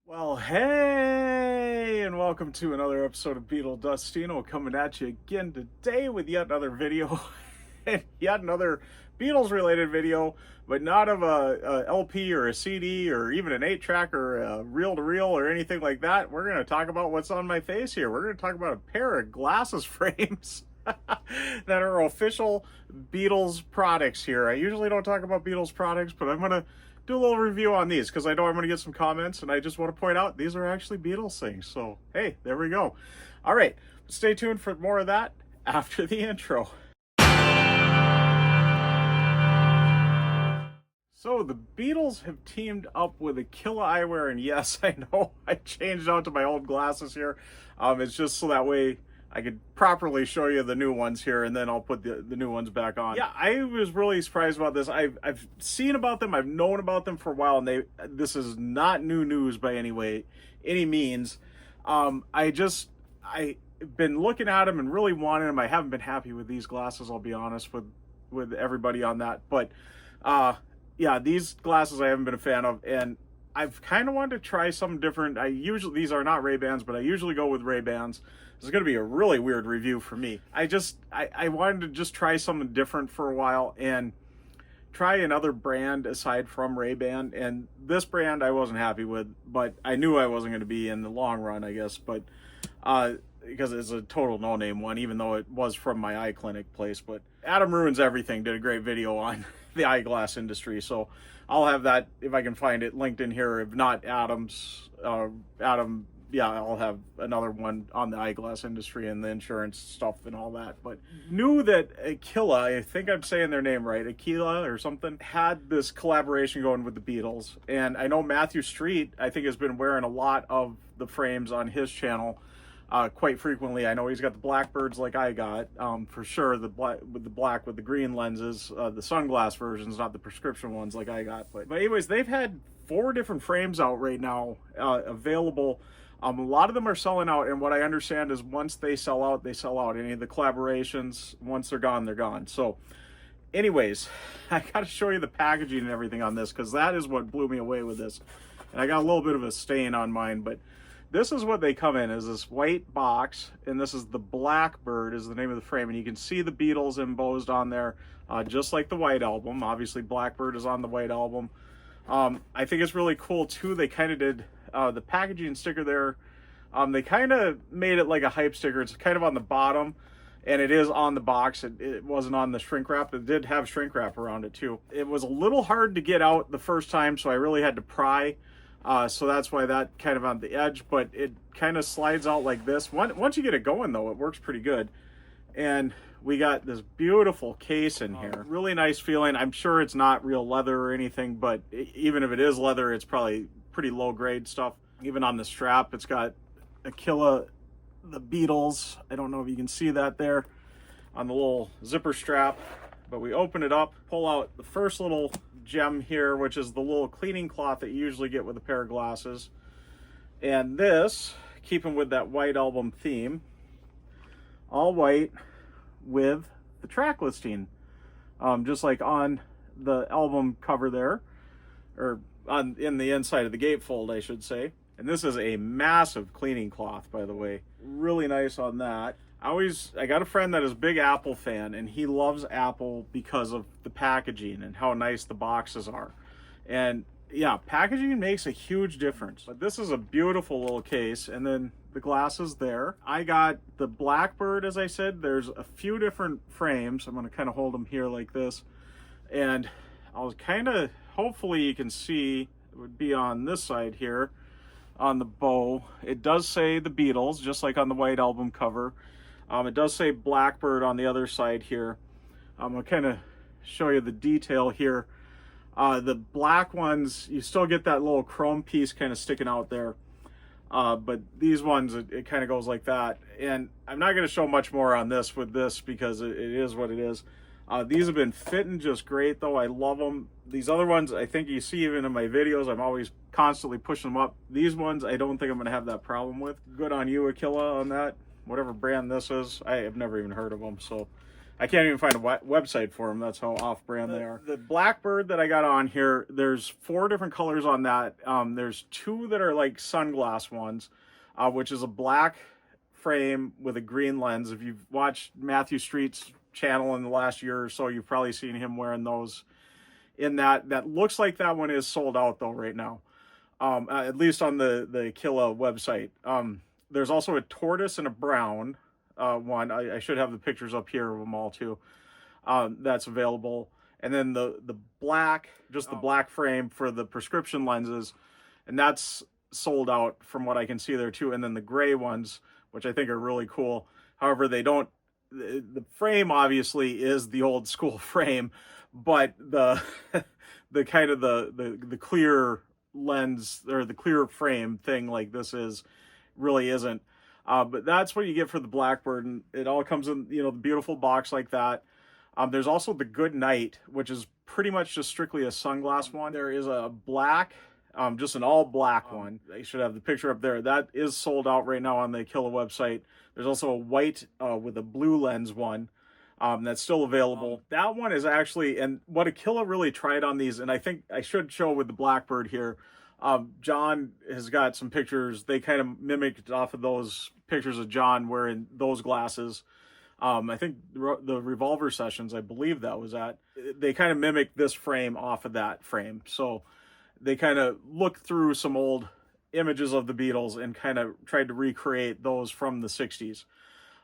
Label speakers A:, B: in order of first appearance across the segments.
A: Well, hey, and welcome to another episode of Beetle Dustino, coming at you again today with yet another video and yet another Beatles related video, but not of a LP or a CD or even an 8-track or a reel-to-reel or anything like that. We're going to talk about what's on my face here. We're going to talk about a pair of glasses frames that are official Beatles products here. I usually don't talk about Beatles products, but I'm going to do a little review on these because I know I'm going to get some comments, and I just want to point out these are actually Beatles things. So, hey, there we go. All right, stay tuned for more of that after the intro. So the Beatles have teamed up with AKILA Eyewear, and yes, I know I changed out to my old glasses here. It's just so that way I could properly show you the new ones here, and then I'll put the new ones back on. Yeah, I was really surprised about this. I've seen about them, I've known about them for a while, and this is not new news by any means. I've been looking at them and really wanting them. I haven't been happy with these glasses, I'll be honest with everybody on that. But yeah, these glasses I haven't been a fan of, and I've kind of wanted to try something different. These are not Ray-Bans, but I usually go with Ray-Bans. This is going to be a really weird review for me. I wanted to just try something different for a while and try another brand aside from Ray-Ban. And this brand I wasn't happy with, but I knew I wasn't going to be in the long run, I guess. But because it's a total no-name one, even though it was from my eye clinic place. But Adam Ruins Everything did a great video on the eyeglass industry, so I'll have that, if I can find it, linked in here. If not Adam's, yeah, I'll have another one on the eyeglass industry and the insurance stuff and all that. But knew that AKILA, I think I'm saying their name right, AKILA or something, had this collaboration going with the Beatles. And I know Matthew Street, I think, has been wearing a lot of the frames on his channel quite frequently. I know he's got the Blackbirds like I got, for sure, the black with the green lenses, the sunglass versions, not the prescription ones like I got. But anyways, they've had 4 different frames out right now, available. A lot of them are selling out, and what I understand is once they sell out, they sell out. Any of the collaborations, once they're gone, they're gone. So anyways, I got to show you the packaging and everything on this, because that is what blew me away with this. And I got a little bit of a stain on mine, but this is what they come in, is this white box, and this is the Blackbird is the name of the frame, and you can see the Beatles embossed on there, just like the White Album. Obviously, Blackbird is on the White Album. I think it's really cool, too. They kind of did the packaging sticker there. They kind of made it like a hype sticker. It's kind of on the bottom, and it is on the box. It wasn't on the shrink wrap. It did have shrink wrap around it, too. It was a little hard to get out the first time, so I really had to pry. So that's why that kind of on the edge, but it kind of slides out like this. Once you get it going, though, it works pretty good. And we got this beautiful case in here. Really nice feeling. I'm sure it's not real leather or anything, but even if it is leather, it's probably pretty low grade stuff. Even on the strap, it's got AKILA, the Beatles. I don't know if you can see that there on the little zipper strap, but we open it up, pull out the first little gem here, which is the little cleaning cloth that you usually get with a pair of glasses. And this, keeping with that White Album theme, all white with the track listing, just like on the album cover there, or in the inside of the gatefold, I should say. And this is a massive cleaning cloth, by the way. Really nice on that. I got a friend that is a big Apple fan, and he loves Apple because of the packaging and how nice the boxes are. And yeah, packaging makes a huge difference. But this is a beautiful little case, and then the glasses there. I got the Blackbird, as I said. There's a few different frames. I'm going to kind of hold them here like this. And I'll kind of, hopefully you can see, it would be on this side here, on the bow. It does say the Beatles, just like on the White Album cover. It does say Blackbird on the other side here. I'll kind of show you the detail here. The black ones, you still get that little chrome piece kind of sticking out there. But these ones, it kind of goes like that. And I'm not going to show much more on this with this because it is what it is. These have been fitting just great, though. I love them. These other ones, I think you see even in my videos, I'm always constantly pushing them up. These ones, I don't think I'm going to have that problem with. Good on you, AKILA, on that. Whatever brand this is, I have never even heard of them. So I can't even find a website for them. That's how off-brand they are. The Blackbird that I got on here, there's 4 different colors on that. There's 2 that are like sunglass ones, which is a black frame with a green lens. If you've watched Matthew Street's channel in the last year or so, you've probably seen him wearing those. In that looks like that one is sold out though right now, at least on the AKILA website. There's also a tortoise and a brown one. I should have the pictures up here of them all too. That's available. And then the black, just the black frame for the prescription lenses, and that's sold out from what I can see there too. And then the gray ones, which I think are really cool. However, they don't, the frame obviously is the old school frame, but the the kind of the clear lens or the clear frame thing like this is really isn't. But that's what you get for the Blackbird, and it all comes in, you know, the beautiful box like that. There's also the Good Night, which is pretty much just strictly a sunglass one. There is a black, just an all black one. I should have the picture up there. That is sold out right now on the AKILA website. There's also a white with a blue lens one that's still available. That one is actually, and what AKILA really tried on these, and I think I should show with the Blackbird here, John has got some pictures. They kind of mimicked off of those pictures of John wearing those glasses. I think the Revolver Sessions, I believe that was at. They kind of mimicked this frame off of that frame. So they kind of looked through some old images of the Beatles and kind of tried to recreate those from the 60s.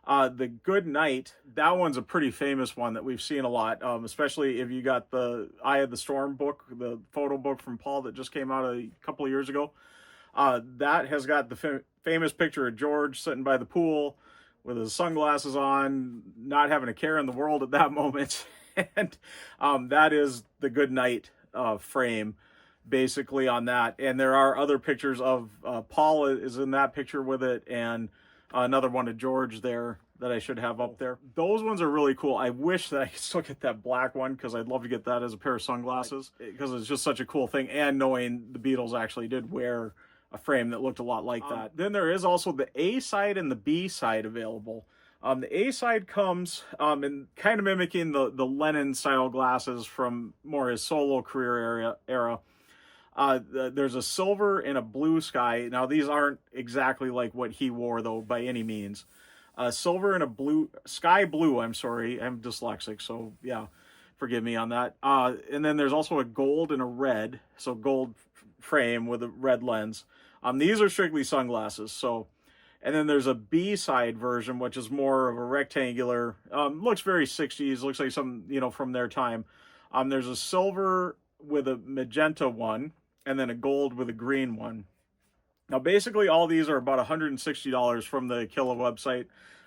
A: The Good Night, that one's a pretty famous one that we've seen a lot, especially if you got the Eye of the Storm book, the photo book from Paul that just came out a couple of years ago. That has got the famous picture of George sitting by the pool with his sunglasses on, not having a care in the world at that moment. And that is the Good Night frame, basically, on that. And there are other pictures of Paul is in that picture with it, and another one of George there that I should have up there. Those ones are really cool. I wish that I could still get that black one, because I'd love to get that as a pair of sunglasses, because it's just such a cool thing. And knowing the Beatles actually did wear a frame that looked a lot like that. Then there is also the A side and the B side available. The A side comes in kind of mimicking the Lennon style glasses from more his solo career era. There's a silver and a blue sky. Now these aren't exactly like what he wore though by any means. Silver and a blue, sky blue, I'm sorry, I'm dyslexic, so yeah, forgive me on that. And then there's also a gold and a red, so gold frame with a red lens. These are strictly sunglasses. So, and then there's a B side version, which is more of a rectangular, looks very 60s, looks like some, you know, from their time. There's a silver with a magenta one, and then a gold with a green one. Now, basically, all these are about $160 from the AKILA website.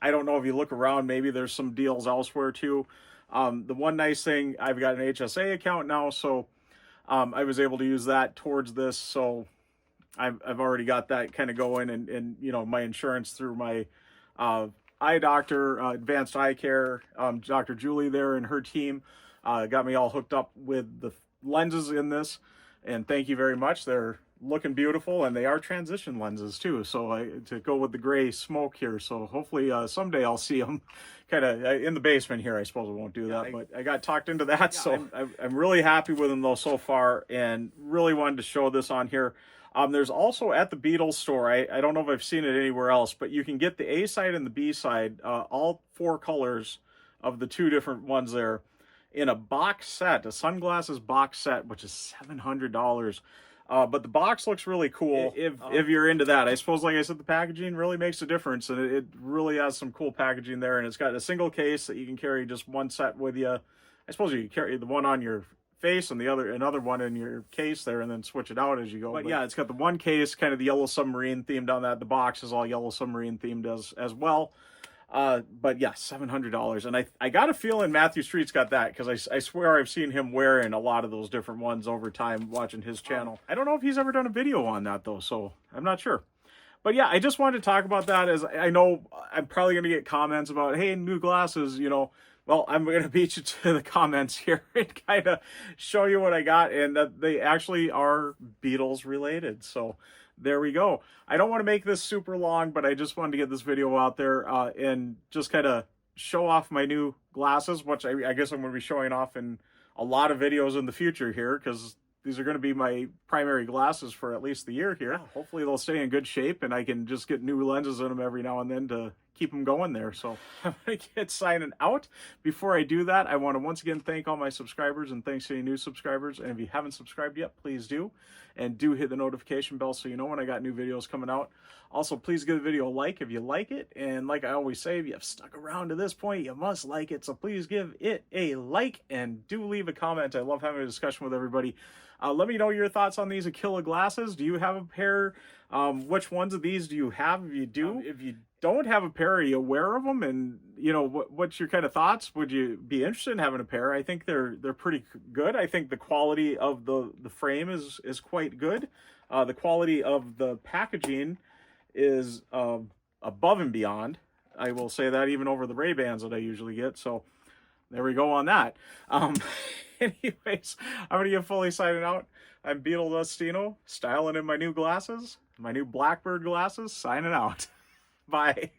A: I don't know if you look around, maybe there's some deals elsewhere too. The one nice thing, I've got an HSA account now, so I was able to use that towards this. So I've already got that kind of going, and you know, my insurance through my eye doctor, Advanced Eye Care, Dr. Julie there and her team got me all hooked up with the lenses in this, and thank you very much. They're looking beautiful, and they are transition lenses too, so to go with the gray smoke here. So hopefully someday I'll see them kind of in the basement here. I suppose I won't do that, but I got talked into that. Yeah, so I'm really happy with them though so far, and really wanted to show this on here. There's also at the Beatles store, I don't know if I've seen it anywhere else, but you can get the A side and the B side, all 4 colors of the 2 different ones there, in a box set, a sunglasses box set, which is $700. But the box looks really cool if you're into that. I suppose, like I said, the packaging really makes a difference, and it really has some cool packaging there. And it's got a single case that you can carry just one set with you. I suppose you can carry the one on your face and another one in your case there, and then switch it out as you go. But yeah, it's got the one case, kind of the Yellow Submarine themed on that. The box is all Yellow Submarine themed as well. But yeah, $700. And I got a feeling Matthew Street's got that, because I swear I've seen him wearing a lot of those different ones over time watching his channel. I don't know if he's ever done a video on that though, so I'm not sure. But yeah, I just wanted to talk about that, as I know I'm probably going to get comments about, hey, new glasses, you know. Well, I'm going to beat you to the comments here and kind of show you what I got, and that they actually are Beatles related. So there we go. I don't want to make this super long, but I just wanted to get this video out there and just kind of show off my new glasses, which I guess I'm going to be showing off in a lot of videos in the future here, because these are going to be my primary glasses for at least the year here. Yeah, hopefully they'll stay in good shape and I can just get new lenses in them every now and then to keep them going there. So I'm going to get signing out. Before I do that, I want to once again thank all my subscribers, and thanks to any new subscribers. And if you haven't subscribed yet, please do. And do hit the notification bell so you know when I got new videos coming out. Also, please give the video a like if you like it. And like I always say, if you have stuck around to this point, you must like it. So please give it a like and do leave a comment. I love having a discussion with everybody. Let me know your thoughts on these AKILA glasses. Do you have a pair? Which ones of these do you have? If you do, if you don't have a pair, are you aware of them? And you know, what's your kind of thoughts? Would you be interested in having a pair? I think they're pretty good. I think the quality of the frame is quite good. The quality of the packaging is above and beyond. I will say that, even over the Ray-Bans that I usually get. So there we go on that. Anyways, I'm going to get fully signing out. I'm Beetle Dustino, styling in my new glasses, my new Blackbird glasses, signing out. Bye.